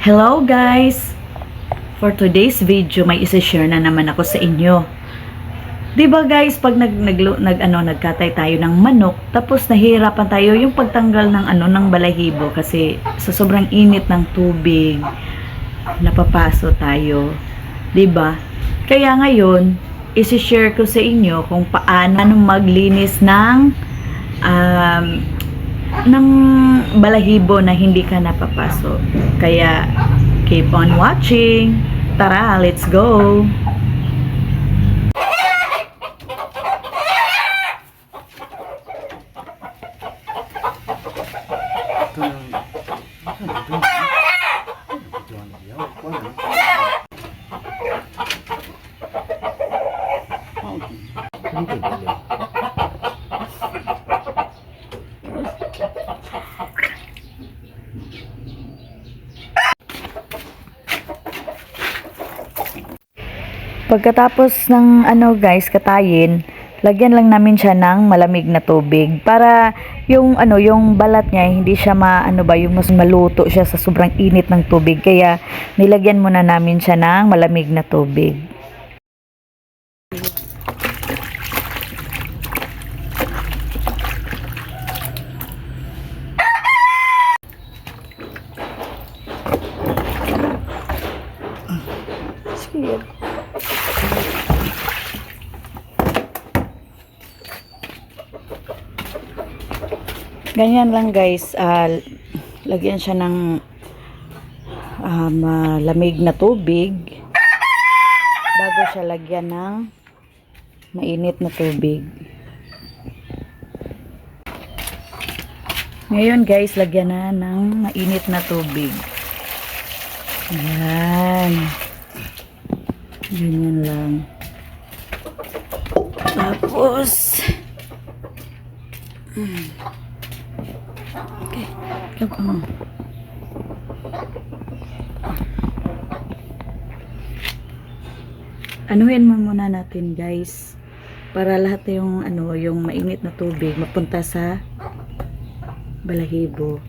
Hello guys! For today's video, may isa-share na naman ako sa inyo. 'Di ba guys, pag nagkatay tayo ng manok, tapos nahihirapan tayo yung pagtanggal ng balahibo kasi sa sobrang init ng tubig, napapaso tayo. 'Di ba? Kaya ngayon, isi-share ko sa inyo kung paano maglinis ng balahibo na hindi ka napapaso. Kaya keep on watching. Tara, let's go. Pagkatapos ng guys, katayin, lagyan lang namin siya ng malamig na tubig para yung balat niya hindi siya yung mas maluto siya sa sobrang init ng tubig. Kaya nilagyan muna namin siya ng malamig na tubig. Sige. Ganyan lang guys, lagyan siya ng malamig na tubig bago siya lagyan ng mainit na tubig. Ngayon guys, lagyan na ng mainit na tubig. Ayan. Ganyan lang. Tapos okay, kapang anuhin mo muna natin guys para lahat yung mainit na tubig mapunta sa balahibo.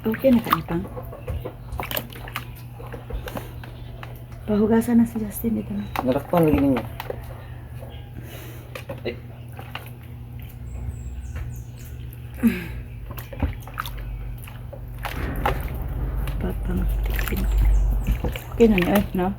Okay na kanipang. Pahugasan na si Justin dito na. Narakpan lagi niya. Papang tipin. Okay na niya, no?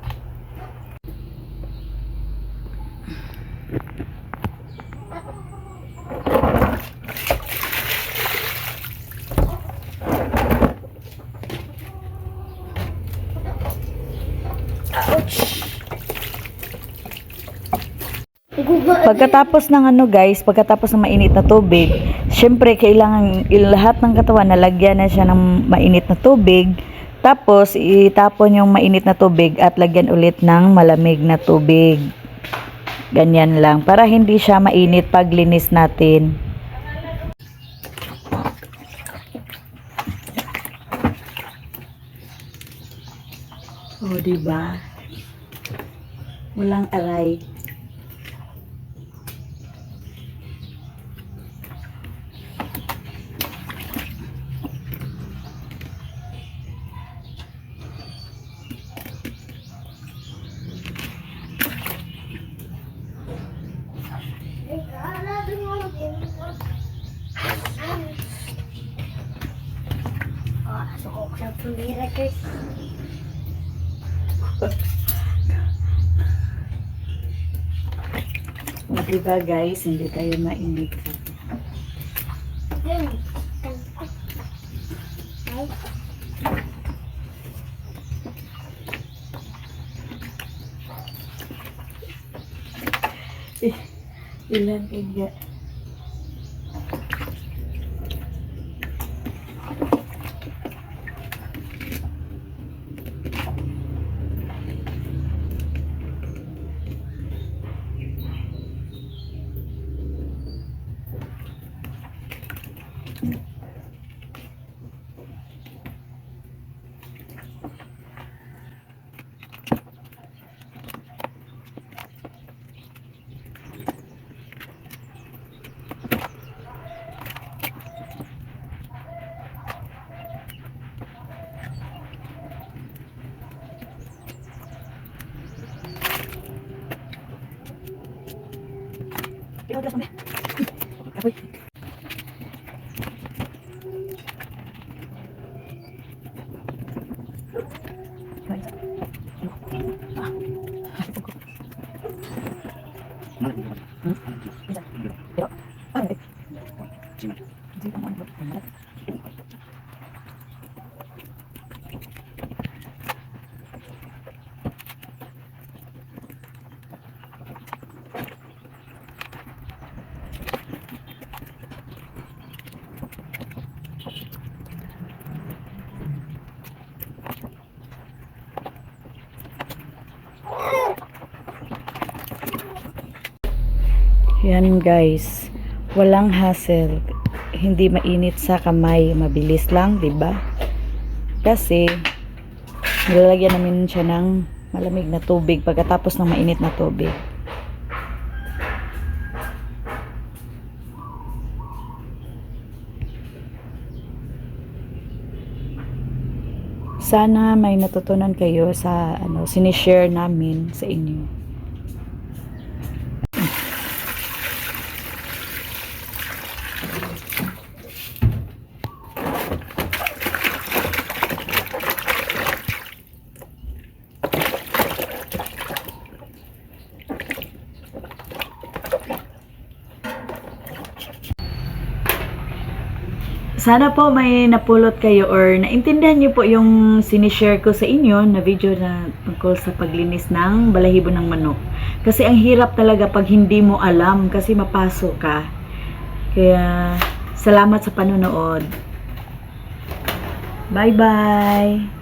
Pagkatapos ng pagkatapos ng mainit na tubig, syempre kailangan lahat ng katawan nalagyan na siya ng mainit na tubig. Tapos itapon yung mainit na tubig at lagyan ulit ng malamig na tubig. Ganyan lang para hindi siya mainit pag linis natin. Oh, diba? Walang aray. Diba guys, hindi tayo mainit. Ilan kaya? Yan guys, walang hassle, hindi mainit sa kamay, mabilis lang, 'di ba? Kasi nilalagyan namin siya ng malamig na tubig pagkatapos ng mainit na tubig. Sana may natutunan kayo sa sinishare namin sa inyo. Sana po may napulot kayo or naintindihan niyo po yung sinishare ko sa inyo na video na tungkol sa paglinis ng balahibo ng manok. Kasi ang hirap talaga pag hindi mo alam kasi mapasok ka. Kaya salamat sa panonood. Bye-bye!